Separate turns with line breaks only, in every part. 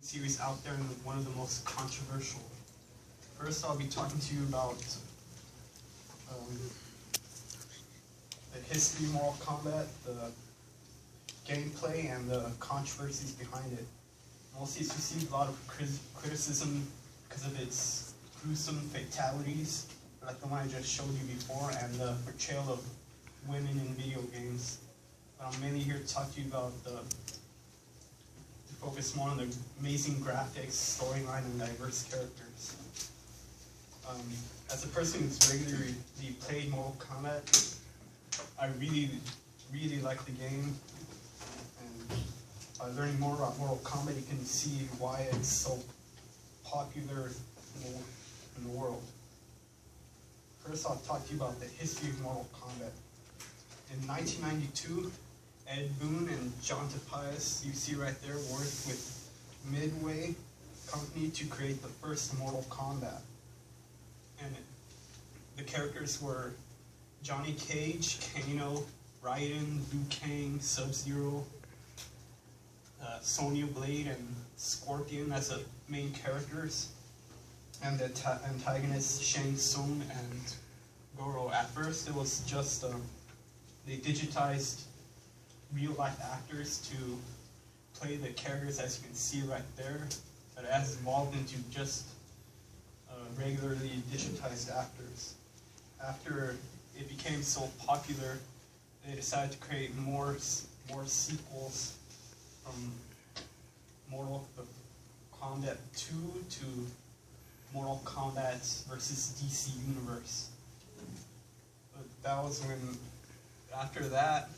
series out there and one of the most controversial. First, I'll be talking to you about the history of Mortal Kombat, the gameplay, and the controversies behind it. Mostly it's received a lot of criticism because of its gruesome fatalities, like the one I just showed you before, and the portrayal of women in video games. But I'm mainly here to talk to you about to focus more on the amazing graphics, storyline, and diverse characters. As a person who's regularly played Mortal Kombat, I really like the game, and by learning more about Mortal Kombat, you can see why it's so popular in the world. First, I'll talk to you about the history of Mortal Kombat. In 1992, Ed Boon and John Tobias, you see right there, worked with Midway Company to create the first Mortal Kombat. And the characters were Johnny Cage, Kano, Raiden, Liu Kang, Sub-Zero, Sonya Blade, and Scorpion as the main characters, and the antagonists Shang Tsung and Goro. At first, it was just they digitized real-life actors to play the characters, as you can see right there, but it has evolved into just regularly digitized actors. After it became so popular, they decided to create more sequels from Mortal Kombat 2 to Mortal Kombat versus DC Universe. But that was after that,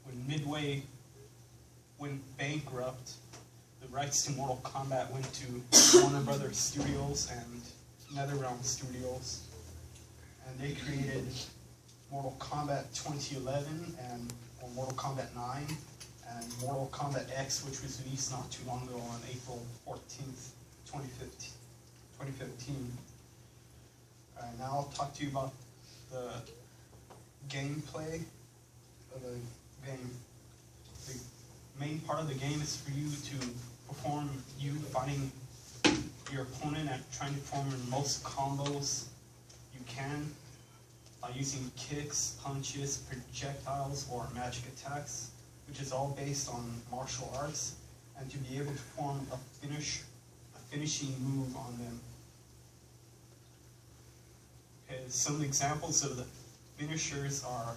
when Midway went bankrupt, the rights to Mortal Kombat went to Warner Brothers Studios and NetherRealm Studios, and they created Mortal Kombat 2011 and Mortal Kombat 9 and Mortal Kombat X, which was released not too long ago on April 14th, 2015. Alright, now I'll talk to you about the gameplay of the game. The main part of the game is for you to perform fighting your opponent and trying to perform the most combos you can by using kicks, punches, projectiles, or magic attacks, which is all based on martial arts, and to be able to perform a finishing move on them. Okay, some examples of the finishers are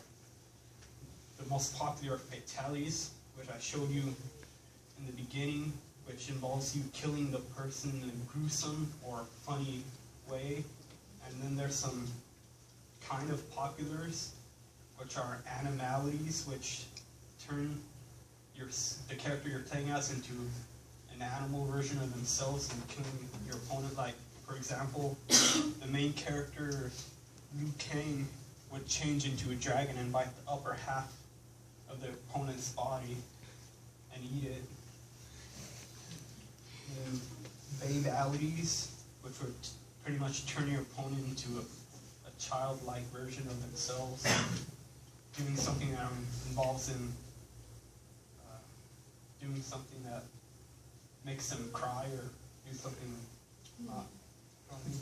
the most popular fatalities, which I showed you in the beginning, which involves you killing the person in a gruesome or funny way. And then there's some kind of populars, which are animalities, which turn the character you're playing as into an animal version of themselves and killing your opponent. Like, for example, the main character, Liu Kang, would change into a dragon and bite the upper half of the opponent's body and eat it. And babalities, which would pretty much turn your opponent into a childlike version of themselves, doing something that involves in doing something that makes them cry or do something not funny.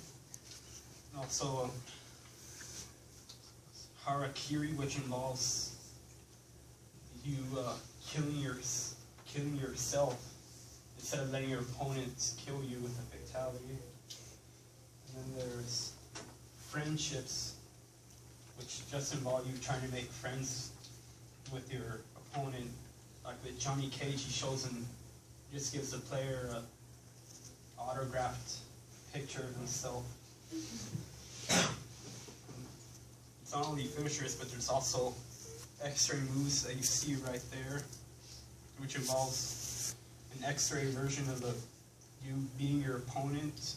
And also harakiri, which involves you killing yourself instead of letting your opponent kill you with a fatality. And then there's friendships, which just involve you trying to make friends with your opponent. Like with Johnny Cage, he just gives the player an autographed picture of himself. It's not only finishers, but there's also X-ray moves that you see right there, which involves an X-ray version of you being your opponent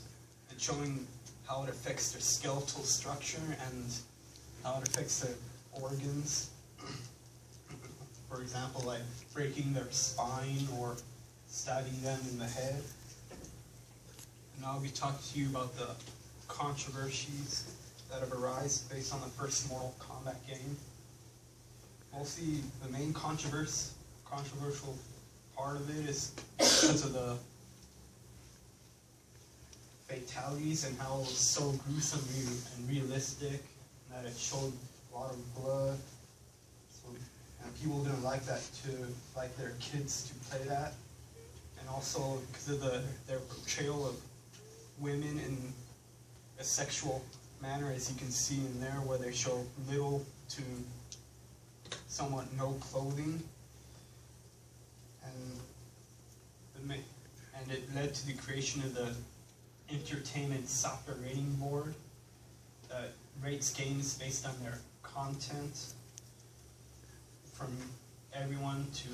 and showing how it affects their skeletal structure and how it affects their organs. For example, like breaking their spine or stabbing them in the head. And I'll be talking to you about the controversies that have arisen based on the first Mortal Kombat game. Mostly the main controversial part of it is because of the fatalities and how it was so gruesome and realistic, and that it showed a lot of blood. So, and people didn't like that like their kids to play that. And also because of their portrayal of women in a sexual manner, as you can see in there, where they show little to somewhat no clothing. And it led to the creation of the Entertainment Software Rating Board that rates games based on their content from everyone to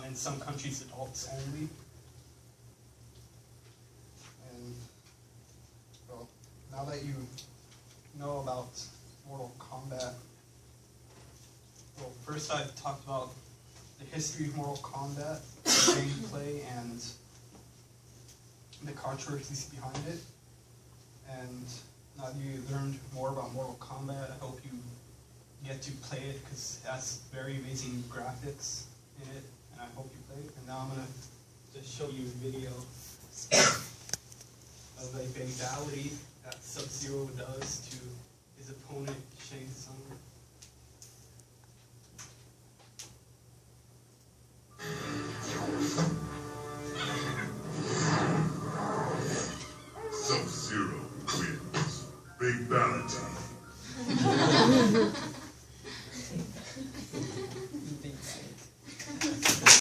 in some countries adults only. And well, now that you know about Mortal Kombat, well, first I've talked about the history of Mortal Kombat, the gameplay, and the controversies behind it. And now that you learned more about Mortal Kombat, I hope you get to play it, because it has very amazing graphics in it, and I hope you play it. And now I'm going to just show you a video of a fatality that Sub-Zero does to his opponent, Shang Tsung.
Sub-Zero wins. Fatality.